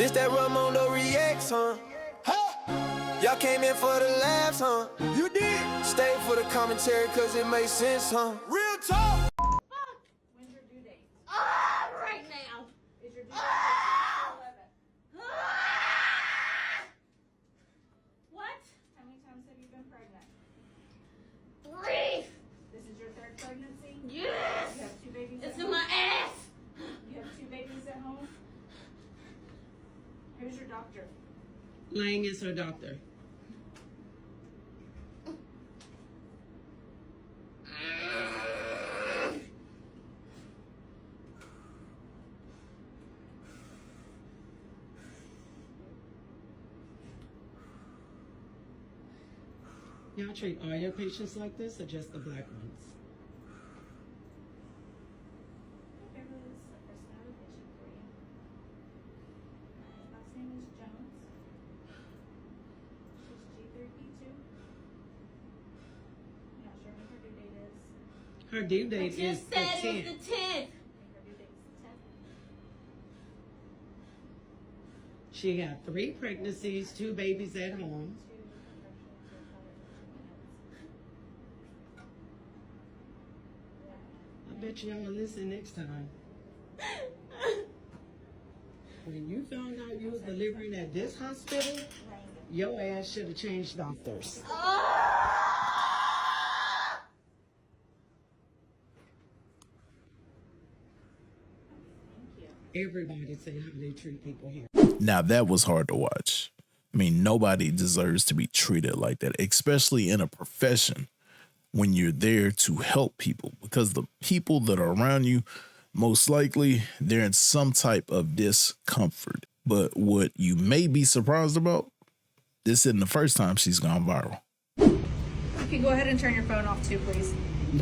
This that Raymundo reacts, huh? Y'all came in for the laughs, huh? You did. Stay for the commentary, cause it makes sense, huh? Real talk. When's your due date? Right now. Is your due date 11? What? How many times have you been pregnant? 3. This is your 3rd pregnancy? Yes. You have 2 babies at home? It's in my ass. You have 2 babies at home? Who's your doctor? Lang is her doctor. Y'all treat all your patients like this or just the black ones? LaCresta, I have a patient for you. My last name is Jones. She's G3P2. I'm not sure when her due date is. Her due date is the 10th. Her due date is the 10th. She got 3 pregnancies, 2 babies at home. I bet you I'm gonna listen next time. When you found out you was delivering at this hospital, your ass should have changed doctors. Everybody say how they treat people here. Now that was hard to watch. I mean, nobody deserves to be treated like that, especially in a profession when you're there to help people, because the people that are around you, most likely they're in some type of discomfort. But what you may be surprised about, this isn't the first time she's gone viral. You can go ahead and turn your phone off too, please.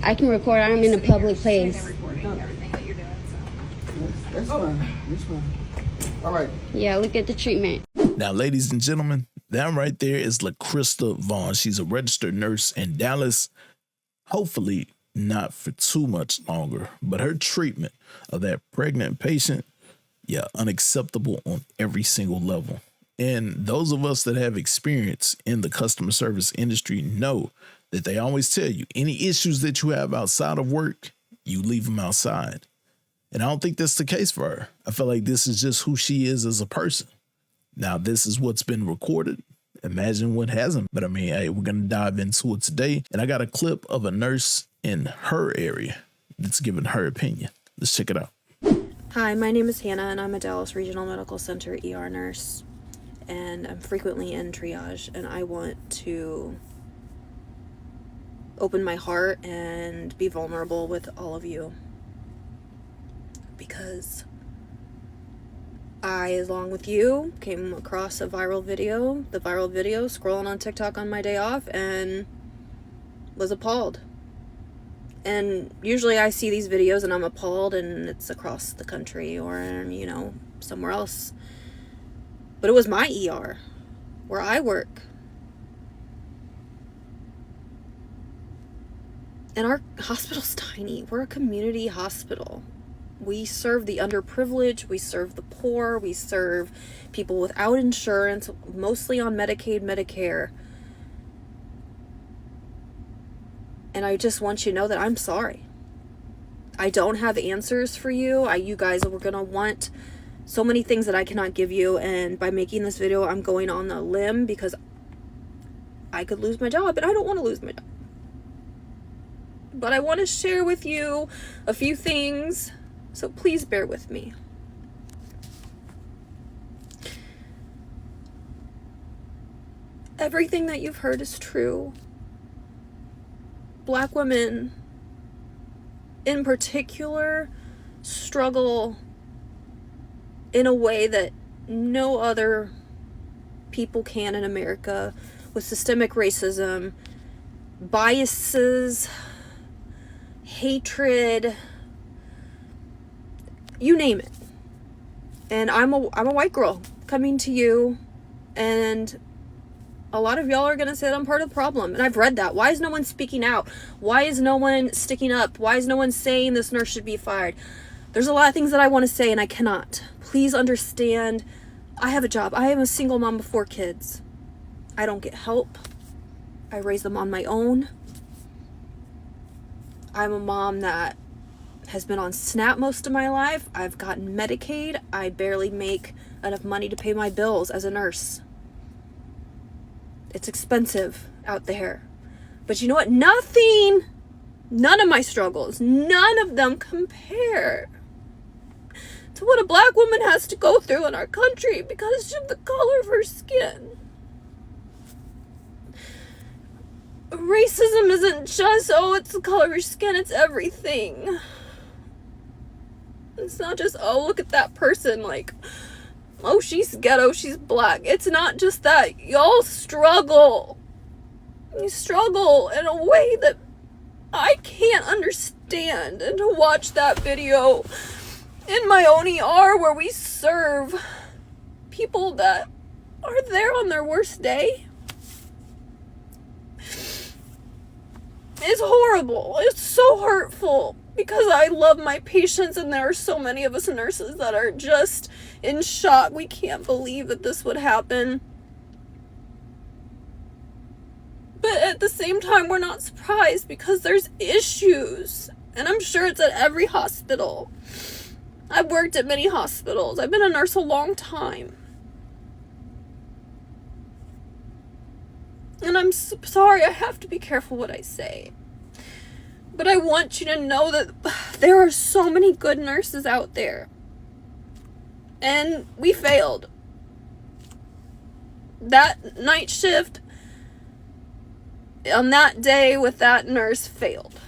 I can record. I'm in a public place. Recording everything that you're doing. So. That's fine. That's fine. All right. Yeah, look at the treatment. Now, ladies and gentlemen, that right there is LaCresta Vaughn. She's a registered nurse in Dallas. Hopefully not for too much longer, but her treatment of that pregnant patient, yeah, unacceptable on every single level. And those of us that have experience in the customer service industry know that they always tell you any issues that you have outside of work, you leave them outside. And I don't think that's the case for her. I feel like this is just who she is as a person. Now, this is what's been recorded. Imagine what hasn't. But I mean, hey, we're going to dive into it today. And I got a clip of a nurse in her area that's giving her opinion. Let's check it out. Hi, my name is Hannah, and I'm a Dallas Regional Medical Center ER nurse. And I'm frequently in triage, and I want to open my heart and be vulnerable with all of you. Because I, along with you, came across the viral video scrolling on TikTok on my day off, and was appalled. And usually I see these videos and I'm appalled, and it's across the country or, you know, somewhere else. But it was my ER, where I work. And our hospital's tiny. We're a community hospital. We serve the underprivileged, we serve the poor, we serve people without insurance, mostly on Medicaid, Medicare. And I just want you to know that I'm sorry. I don't have answers for you. You guys are going to want so many things that I cannot give you. And by making this video, I'm going on a limb because I could lose my job, and I don't want to lose my job. But I want to share with you a few things. So please bear with me. Everything that you've heard is true. Black women, in particular, struggle in a way that no other people can in America, with systemic racism, biases, hatred, you name it. And I'm a white girl coming to you, and a lot of y'all are gonna say that I'm part of the problem, and I've read that. Why is no one speaking out? Why is no one sticking up? Why is no one saying this nurse should be fired? There's a lot of things that I want to say, and I cannot. Please understand, I have a job. I am a single mom of 4 kids. I don't get help. I raise them on my own. I'm a mom that has been on SNAP most of my life. I've gotten Medicaid. I barely make enough money to pay my bills as a nurse. It's expensive out there. But you know what? None of my struggles, none of them compare to what a black woman has to go through in our country because of the color of her skin. Racism isn't just, oh, it's the color of your skin, it's everything. It's not just, oh, look at that person, like, oh, she's ghetto, she's black. It's not just that. Y'all struggle. You struggle in a way that I can't understand. And to watch that video in my own ER where we serve people that are there on their worst day is horrible. It's so hurtful because I love my patients and there are so many of us nurses that are just in shock. We can't believe that this would happen. But at the same time, we're not surprised because there's issues. And I'm sure it's at every hospital. I've worked at many hospitals. I've been a nurse a long time. And I'm sorry, I have to be careful what I say. But I want you to know that there are so many good nurses out there. And we failed. That night shift on that day with that nurse failed.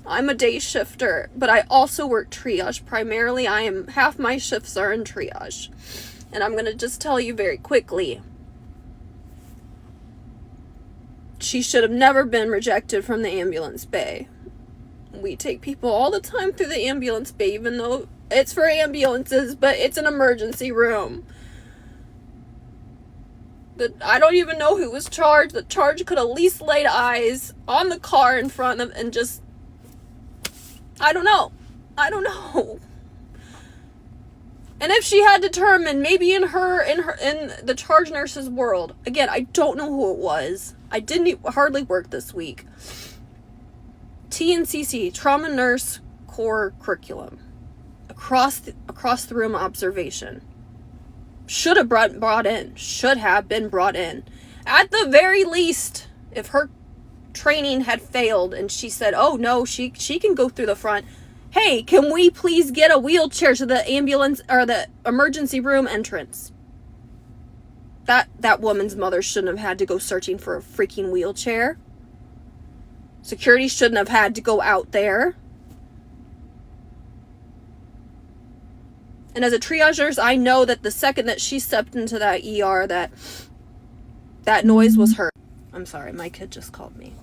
I'm a day shifter, but I also work triage. Primarily, half my shifts are in triage. And I'm going to just tell you very quickly. She should have never been rejected from the ambulance bay. We take people all the time through the ambulance bay, even though it's for ambulances, but it's an emergency room. I don't even know who was charged. The charge could at least laid eyes on the car in front of and just, I don't know. And if she had determined, maybe in the charge nurse's world, again, I don't know who it was. I didn't hardly work this week. TNCC, Trauma Nurse Core Curriculum, across the room observation. Should have been brought in. At the very least, if her training had failed and she said, oh no, she can go through the front. Hey, can we please get a wheelchair to the ambulance or the emergency room entrance? That woman's mother shouldn't have had to go searching for a freaking wheelchair. Security shouldn't have had to go out there. And as a triage nurse, I know that the second that she stepped into that ER, that noise was heard. I'm sorry, my kid just called me.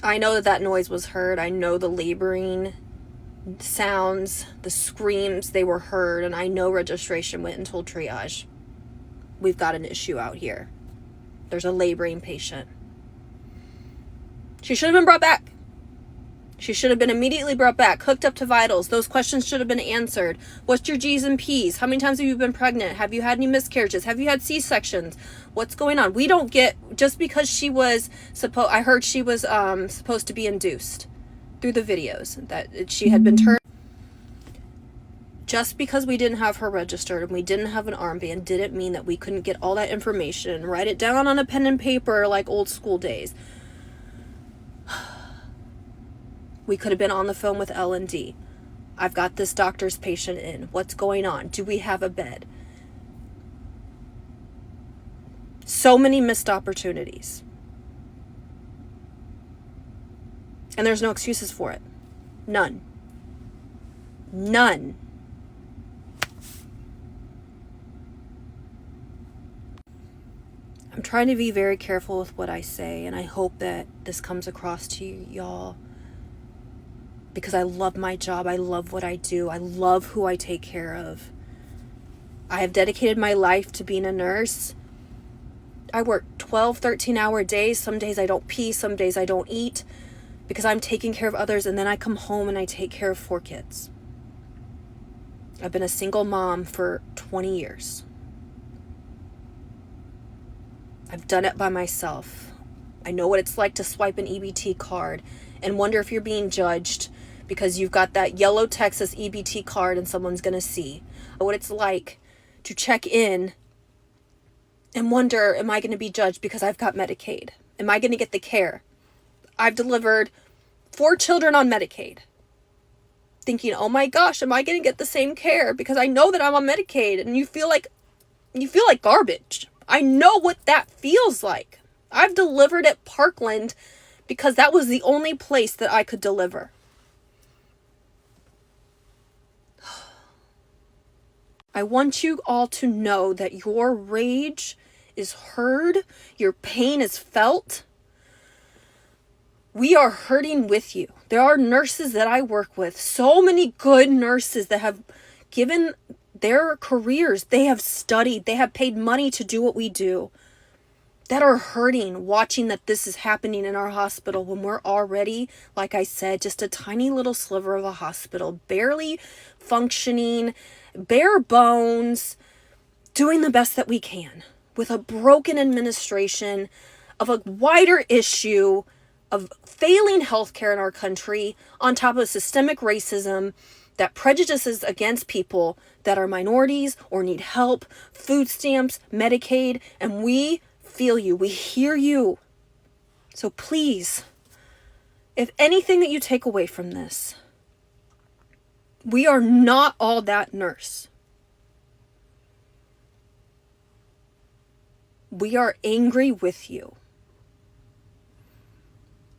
I know that noise was heard. I know the laboring sounds, the screams, they were heard. And I know registration went and told triage, we've got an issue out here. There's a laboring patient. She should have been brought back. She should have been immediately brought back, hooked up to vitals. Those questions should have been answered. What's your G's and P's? How many times have you been pregnant? Have you had any miscarriages? Have you had C-sections? What's going on? We don't get, just because she was I heard she was supposed to be induced through the videos, that she had been turned. Just because we didn't have her registered and we didn't have an armband didn't mean that we couldn't get all that information and write it down on a pen and paper like old school days. We could have been on the phone with L&D. I've got this doctor's patient in. What's going on? Do we have a bed? So many missed opportunities. And there's no excuses for it. None. I'm trying to be very careful with what I say, and I hope that this comes across to y'all. Because I love my job. I love what I do. I love who I take care of. I have dedicated my life to being a nurse. I work 12, 13-hour days. Some days I don't pee. Some days I don't eat. Because I'm taking care of others. And then I come home and I take care of 4 kids. I've been a single mom for 20 years. I've done it by myself. I know what it's like to swipe an EBT card and wonder if you're being judged because you've got that yellow Texas EBT card and someone's going to see. What it's like to check in and wonder, am I going to be judged because I've got Medicaid? Am I going to get the care? I've delivered 4 children on Medicaid. Thinking, oh my gosh, am I going to get the same care because I know that I'm on Medicaid? And you feel like garbage. I know what that feels like. I've delivered at Parkland because that was the only place that I could deliver. I want you all to know that your rage is heard, your pain is felt. We are hurting with you. There are nurses that I work with, so many good nurses that have given their careers, they have studied, they have paid money to do what we do, that are hurting watching that this is happening in our hospital when we're already, like I said, just a tiny little sliver of a hospital, barely functioning, bare bones, doing the best that we can with a broken administration, of a wider issue of failing healthcare in our country, on top of systemic racism that prejudices against people that are minorities or need help, food stamps, Medicaid, and we feel you, we hear you. So please, if anything that you take away from this, we are not all that nurse. We are angry with you.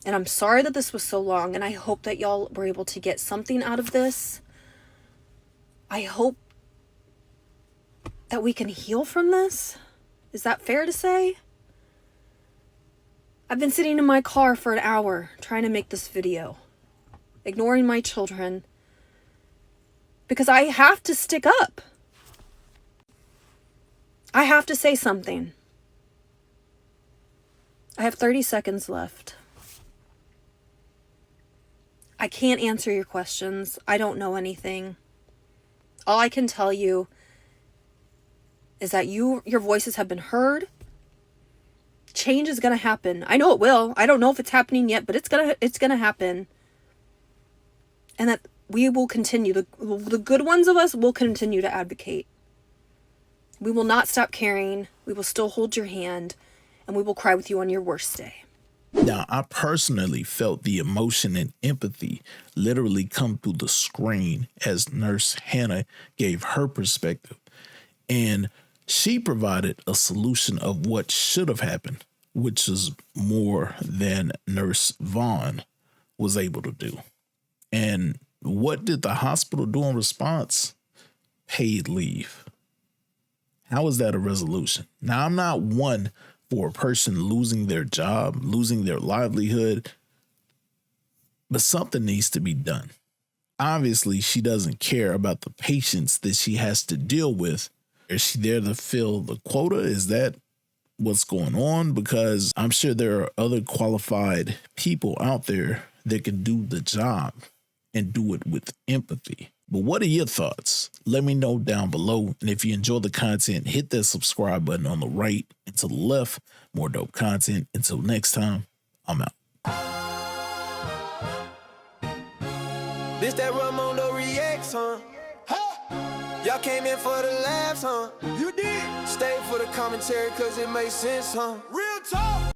And I'm sorry that this was so long, and I hope that y'all were able to get something out of this. I hope that we can heal from this. Is that fair to say? I've been sitting in my car for an hour trying to make this video, ignoring my children, because I have to stick up. I have to say something. I have 30 seconds left. I can't answer your questions. I don't know anything. All I can tell you is that your voices have been heard. Change is going to happen. I know it will. I don't know if it's happening yet, but it's going to happen. And that we will continue. The good ones of us will continue to advocate. We will not stop caring. We will still hold your hand, and we will cry with you on your worst day. Now, I personally felt the emotion and empathy literally come through the screen as Nurse Hannah gave her perspective. And she provided a solution of what should have happened, which is more than Nurse Vaughn was able to do. And what did the hospital do in response? Paid leave. How is that a resolution? Now, I'm not one for a person losing their job, losing their livelihood, but something needs to be done. Obviously, she doesn't care about the patients that she has to deal with. Is she there to fill the quota? Is that what's going on? Because I'm sure there are other qualified people out there that can do the job and do it with empathy. But what are your thoughts? Let me know down below. And if you enjoy the content, hit that subscribe button on the right and to the left. More dope content. Until next time, I'm out. This that Raymundo reacts, huh? Y'all came in for the laughs, huh? You did. Stay for the commentary cause it makes sense, huh? Real talk.